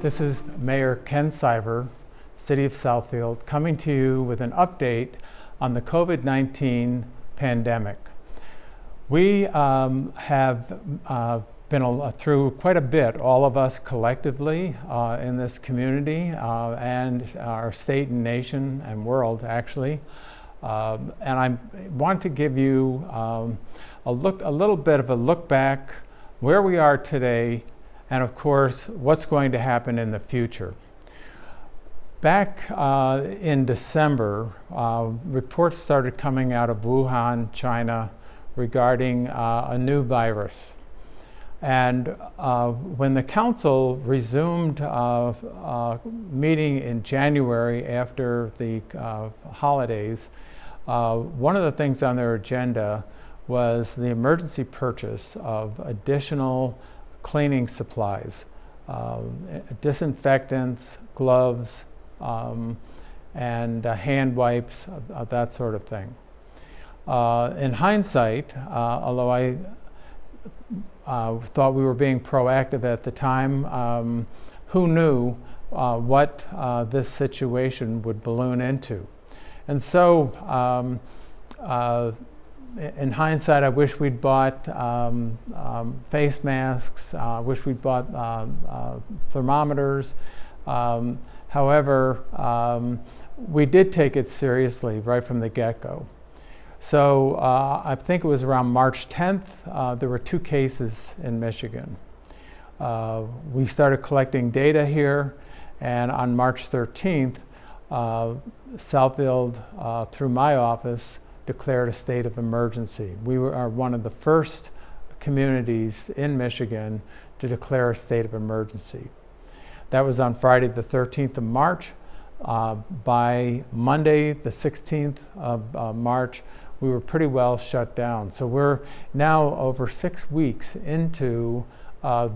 This is Mayor Ken Siver, City of Southfield, coming to you with an update on the COVID-19 pandemic. We have been through quite a bit, all of us collectively in this community and our state and nation and world, actually. And I want to give you a little bit of a look back where we are today, and of course, what's going to happen in the future. Back in December, reports started coming out of Wuhan, China, regarding a new virus. And when the council resumed meeting in January after the holidays, one of the things on their agenda was the emergency purchase of additional cleaning supplies, disinfectants, gloves, and hand wipes, that sort of thing. In hindsight, although I thought we were being proactive at the time, who knew what this situation would balloon into? And so, in hindsight, I wish we'd bought face masks, wish we'd bought thermometers. However, we did take it seriously right from the get-go. So I think it was around March 10th, there were 2 cases in Michigan. We started collecting data here, and on March 13th, Southfield, through my office, declared a state of emergency. We are one of the first communities in Michigan to declare a state of emergency. That was on Friday the 13th of March. By Monday the 16th of March, we were pretty well shut down. So we're now over 6 weeks into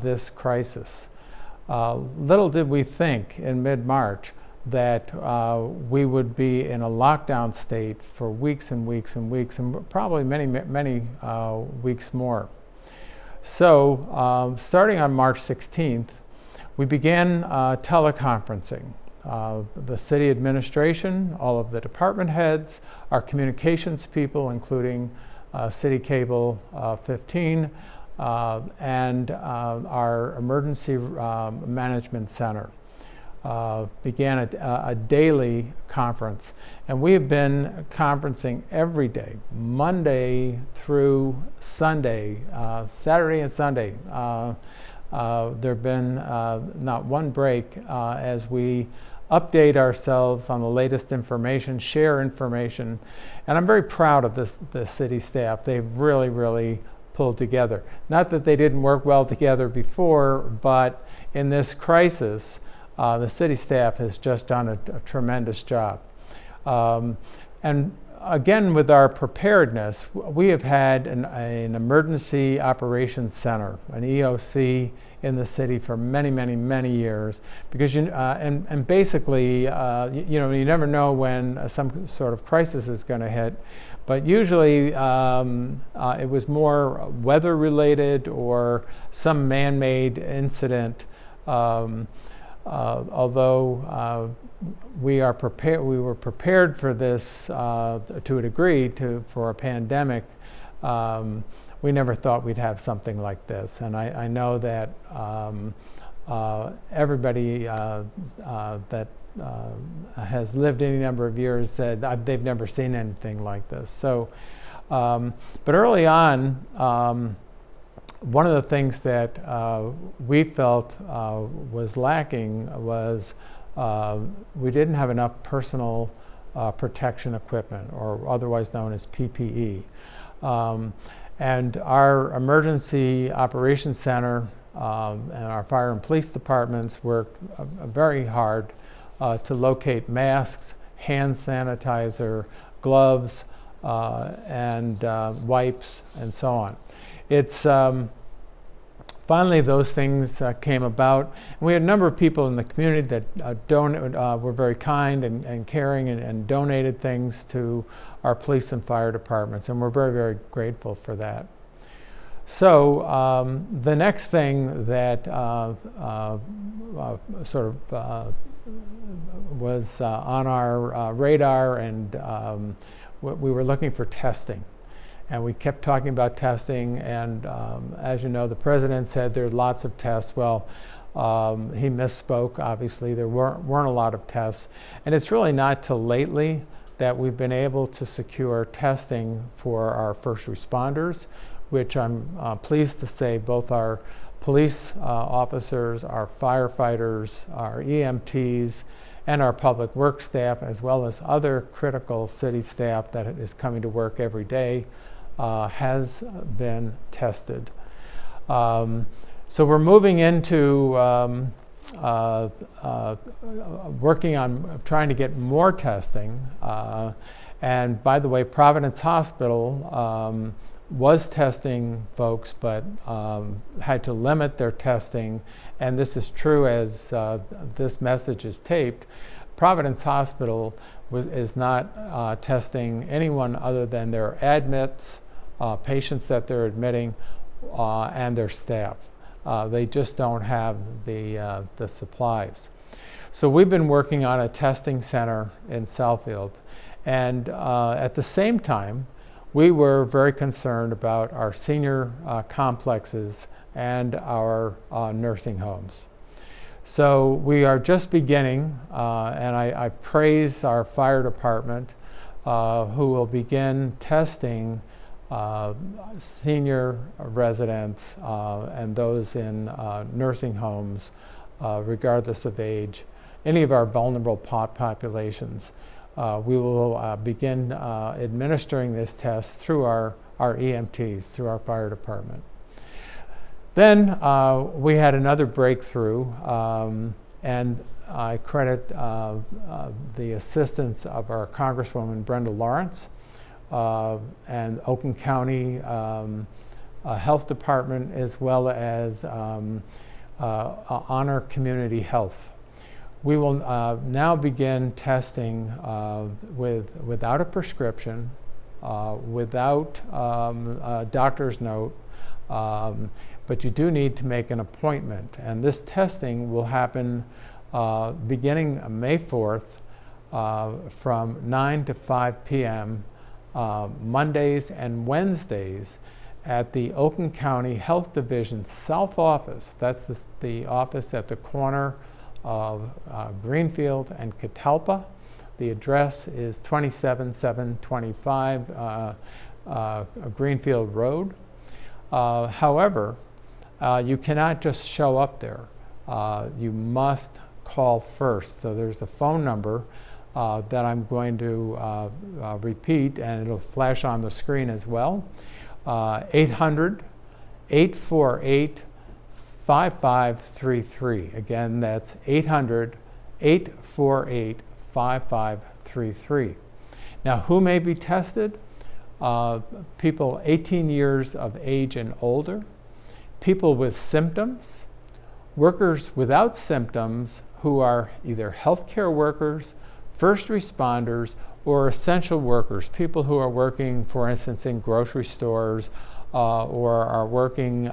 this crisis. Little did we think in mid-March that we would be in a lockdown state for weeks and weeks and weeks, and probably many weeks more. So starting on March 16th, we began teleconferencing. The city administration, all of the department heads, our communications people, including City Cable 15, and our emergency management center. Began a daily conference, and we have been conferencing every day, Monday through Sunday, Saturday and Sunday. There have been not one break as we update ourselves on the latest information, share information, and I'm very proud of the city staff. They've really pulled together. Not that they didn't work well together before, but in this crisis, the city staff has just done a tremendous job. And again, with our preparedness, we have had an emergency operations center, an EOC, in the city for many years, because and basically, you never know when some sort of crisis is going to hit, but usually it was more weather related or some man-made incident. Although we were prepared for this to a degree for a pandemic. We never thought we'd have something like this, and I know that everybody that has lived any number of years said they've never seen anything like this. So, but early on, one of the things that we felt was lacking was we didn't have enough personal protection equipment, or otherwise known as PPE. And our emergency operations center and our fire and police departments worked very hard to locate masks, hand sanitizer, gloves, and wipes, and so on. It's finally those things came about. And we had a number of people in the community that were very kind and caring and donated things to our police and fire departments, and we're very grateful for that. So the next thing that was on our radar, and we were looking for testing. And we kept talking about testing, and as you know, the president said there's lots of tests. Well, he misspoke, obviously. There weren't a lot of tests. And it's really not till lately that we've been able to secure testing for our first responders, which I'm pleased to say both our police officers, our firefighters, our EMTs, and our public works staff, as well as other critical city staff that is coming to work every day, has been tested. So we're moving into working on trying to get more testing. And by the way, Providence Hospital was testing folks, but had to limit their testing. And this is true as this message is taped. Providence Hospital is not testing anyone other than their admits, patients that they're admitting, and their staff. They just don't have the supplies. So we've been working on a testing center in Southfield. And at the same time, we were very concerned about our senior complexes and our nursing homes. So we are just beginning, and I praise our fire department, who will begin testing senior residents and those in nursing homes, regardless of age, any of our vulnerable populations. We will begin administering this test through our EMTs, through our fire department. Then we had another breakthrough, and I credit the assistance of our Congresswoman Brenda Lawrence and Oakland County Health Department, as well as Honor Community Health. We will now begin testing without a prescription, without a doctor's note, but you do need to make an appointment. And this testing will happen beginning May 4th from 9 to 5 p.m. Mondays and Wednesdays at the Oakland County Health Division South Office. That's the office at the corner of Greenfield and Catalpa. The address is 27725 Greenfield Road. However, you cannot just show up there. You must call first. So there's a phone number that I'm going to repeat, and it'll flash on the screen as well. 800-848-5533. Again, that's 800-848-5533. Now, who may be tested? People 18 years of age and older, people with symptoms, workers without symptoms who are either healthcare workers, first responders, or essential workers, people who are working, for instance, in grocery stores or are working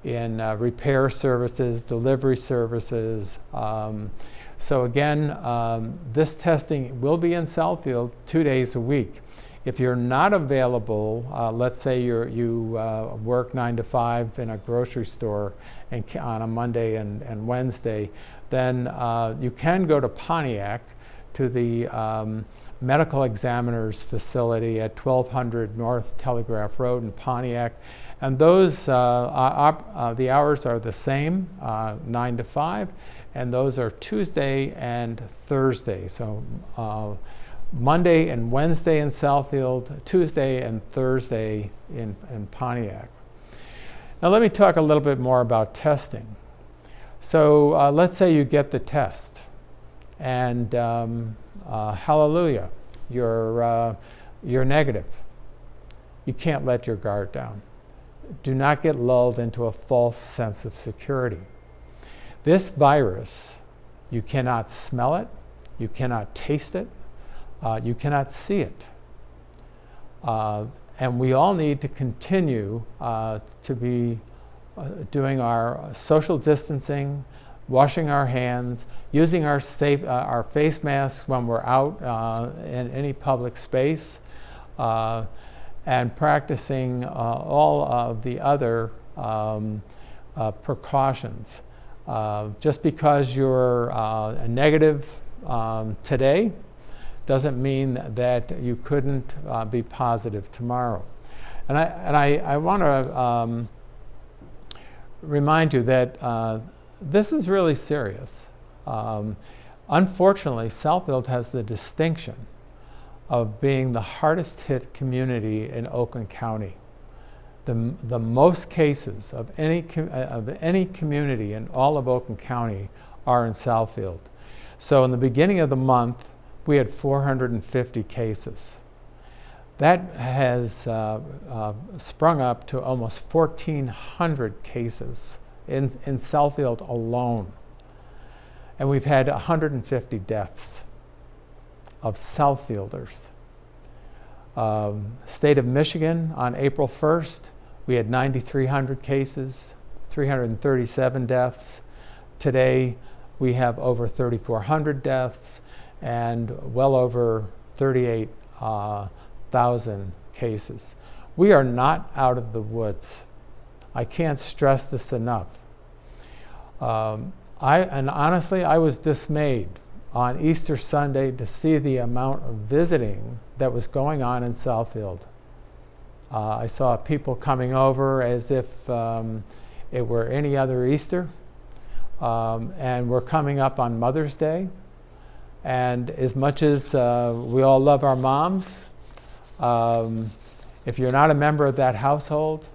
in repair services, delivery services. So again, this testing will be in Southfield 2 days a week. If you're not available, let's say you work 9 to 5 in a grocery store and on a Monday and Wednesday, then you can go to Pontiac to the medical examiner's facility at 1200 North Telegraph Road in Pontiac. And those, the hours are the same, 9 to 5, and those are Tuesday and Thursday. So Monday and Wednesday in Southfield, Tuesday and Thursday in Pontiac. Now let me talk a little bit more about testing. So let's say you get the test, and hallelujah, you're negative. You can't let your guard down. Do not get lulled into a false sense of security. This virus, you cannot smell it, you cannot taste it, you cannot see it. And we all need to continue to be doing our social distancing, washing our hands, using our face masks when we're out in any public space, and practicing all of the other precautions. Just because you're negative today doesn't mean that you couldn't be positive tomorrow. And I want to remind you that this is really serious. Unfortunately, Southfield has the distinction of being the hardest hit community in Oakland County. The most cases of any community in all of Oakland County are in Southfield. So in the beginning of the month, we had 450 cases. That has sprung up to almost 1,400 cases in Southfield alone. And we've had 150 deaths of Southfielders. State of Michigan, on April 1st, we had 9,300 cases, 337 deaths. Today, we have over 3,400 deaths and well over 38,000 cases. We are not out of the woods. I can't stress this enough. And honestly, I was dismayed on Easter Sunday to see the amount of visiting that was going on in Southfield. I saw people coming over as if it were any other Easter, and we're coming up on Mother's Day. And as much as we all love our moms, if you're not a member of that household,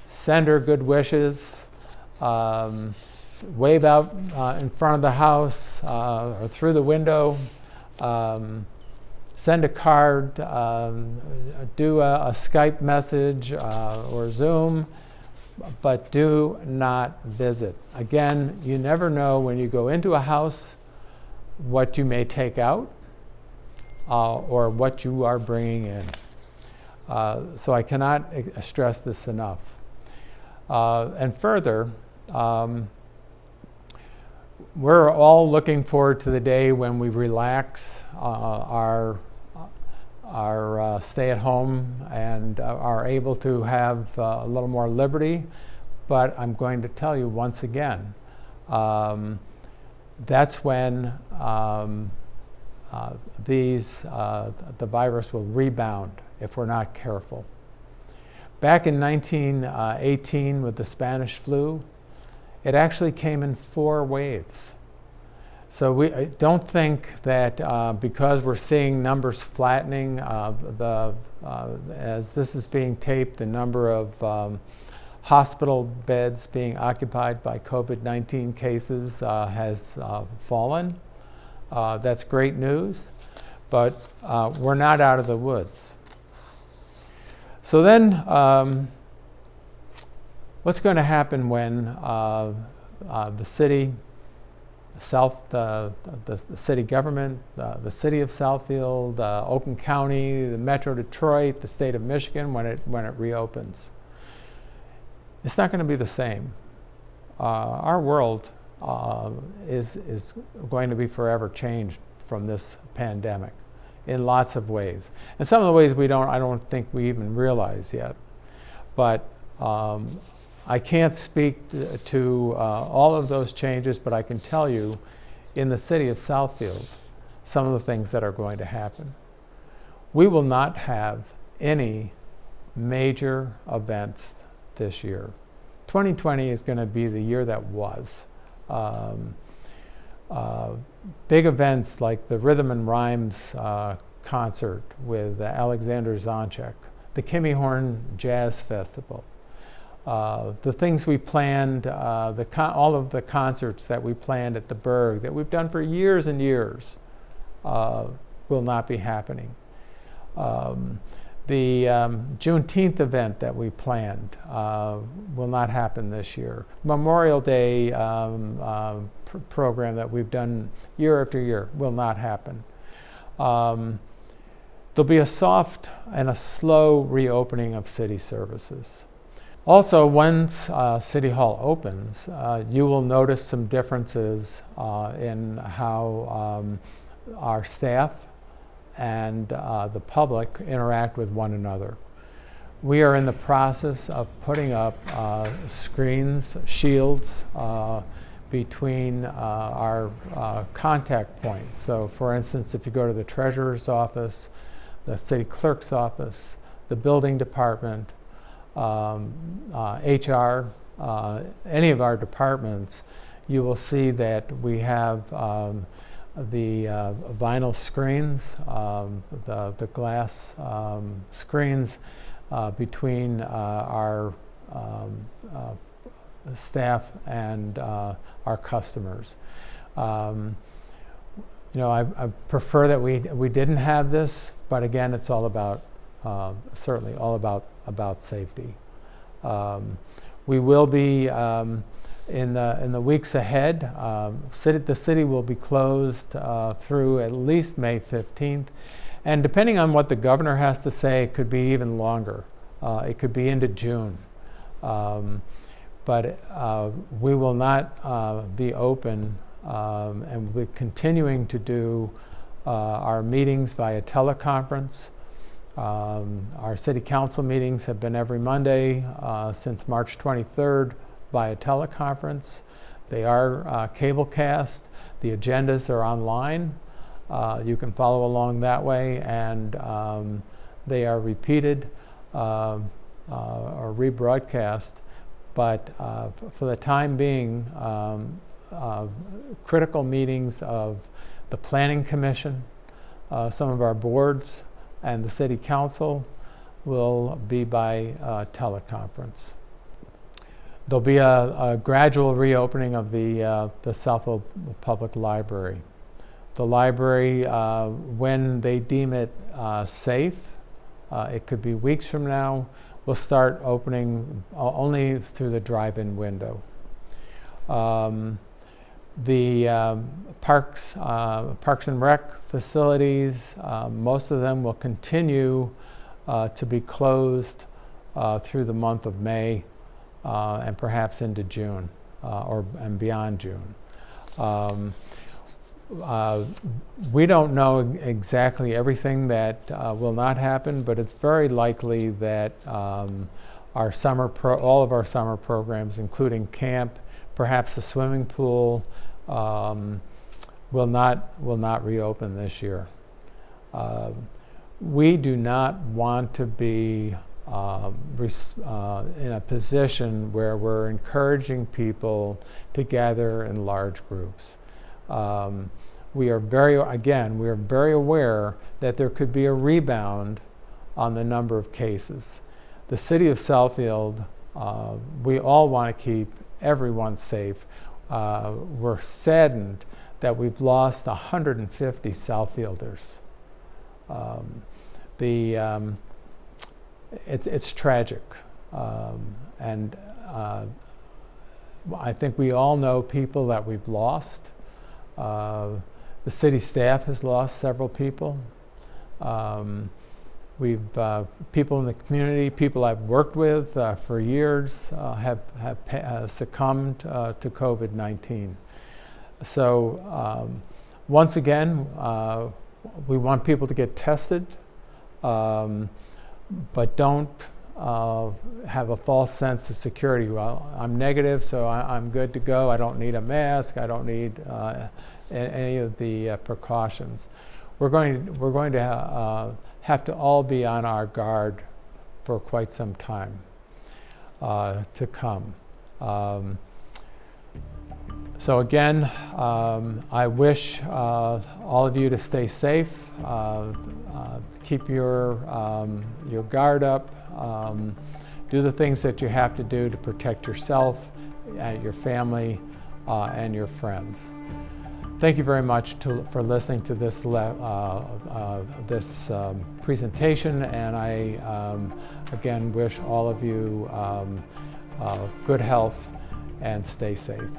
send her good wishes, wave out in front of the house or through the window, send a card, do a Skype message or Zoom, but do not visit. Again, you never know when you go into a house what you may take out or what you are bringing in. So I cannot stress this enough. And further, we're all looking forward to the day when we relax our stay at home and are able to have a little more liberty. But I'm going to tell you once again, that's when the virus will rebound if we're not careful. Back in 1918 with the Spanish flu, it actually came in 4 waves. So we don't think that because we're seeing numbers flattening, as this is being taped, the number of hospital beds being occupied by COVID-19 cases has fallen. That's great news, but we're not out of the woods. So then, what's going to happen when the city, the city government, the city of Southfield, Oakland County, the Metro Detroit, the state of Michigan, when it reopens? It's not going to be the same. Our world is going to be forever changed from this pandemic in lots of ways. And some of the ways I don't think we even realize yet. But I can't speak to all of those changes, but I can tell you in the city of Southfield some of the things that are going to happen. We will not have any major events this year. 2020 is going to be the year that was. Big events like the Rhythm and Rhymes concert with Alexander Zonchek, the Kimmy Horn Jazz Festival, the things we planned, all of the concerts that we planned at the Berg that we've done for years and years will not be happening. The Juneteenth event that we planned will not happen this year. Memorial Day program that we've done year after year will not happen. The There'll be a soft and a slow reopening of city services. Also, once City Hall opens, you will notice some differences in how our staff and the public interact with one another. We are in the process of putting up screens, shields, between our contact points. So for instance, if you go to the treasurer's office, the city clerk's office, the building department, HR, any of our departments, you will see that we have the vinyl screens, the glass screens between our staff and our customers. I prefer that we didn't have this, but again, it's all about certainly all about safety. We will be in the weeks ahead. The city will be closed through at least May 15th, and depending on what the governor has to say, it could be even longer. It could be into June. But we will not be open, and we're continuing to do our meetings via teleconference. Our city council meetings have been every Monday since March 23rd via teleconference. They are cablecast. The agendas are online. You can follow along that way, and they are repeated or rebroadcast. But for the time being, critical meetings of the Planning Commission, some of our boards, and the City Council will be by teleconference. There'll be a gradual reopening of the Southfield Public Library. The library, when they deem it safe, it could be weeks from now, will start opening only through the drive-in window. The parks and rec facilities, most of them will continue to be closed through the month of May and perhaps into June and beyond June. We don't know exactly everything that will not happen, but it's very likely that all of our summer programs, including camp, perhaps the swimming pool, will not reopen this year. We do not want to be in a position where we're encouraging people to gather in large groups. We are very aware that there could be a rebound on the number of cases. The city of Southfield, we all want to keep everyone safe. We're saddened that we've lost 150 Southfielders. It's tragic, and I think we all know people that we've lost. The city staff has lost several people. People in the community, people I've worked with for years, have succumbed to COVID-19. So once again, we want people to get tested, but don't have a false sense of security. Well, I'm negative, so I'm good to go. I don't need a mask. I don't need any of the precautions. We're going to have to all be on our guard for quite some time to come. So again, I wish all of you to stay safe. Keep your guard up. Do the things that you have to do to protect yourself, your family, and your friends. Thank you very much for listening to this presentation, and I again wish all of you good health and stay safe.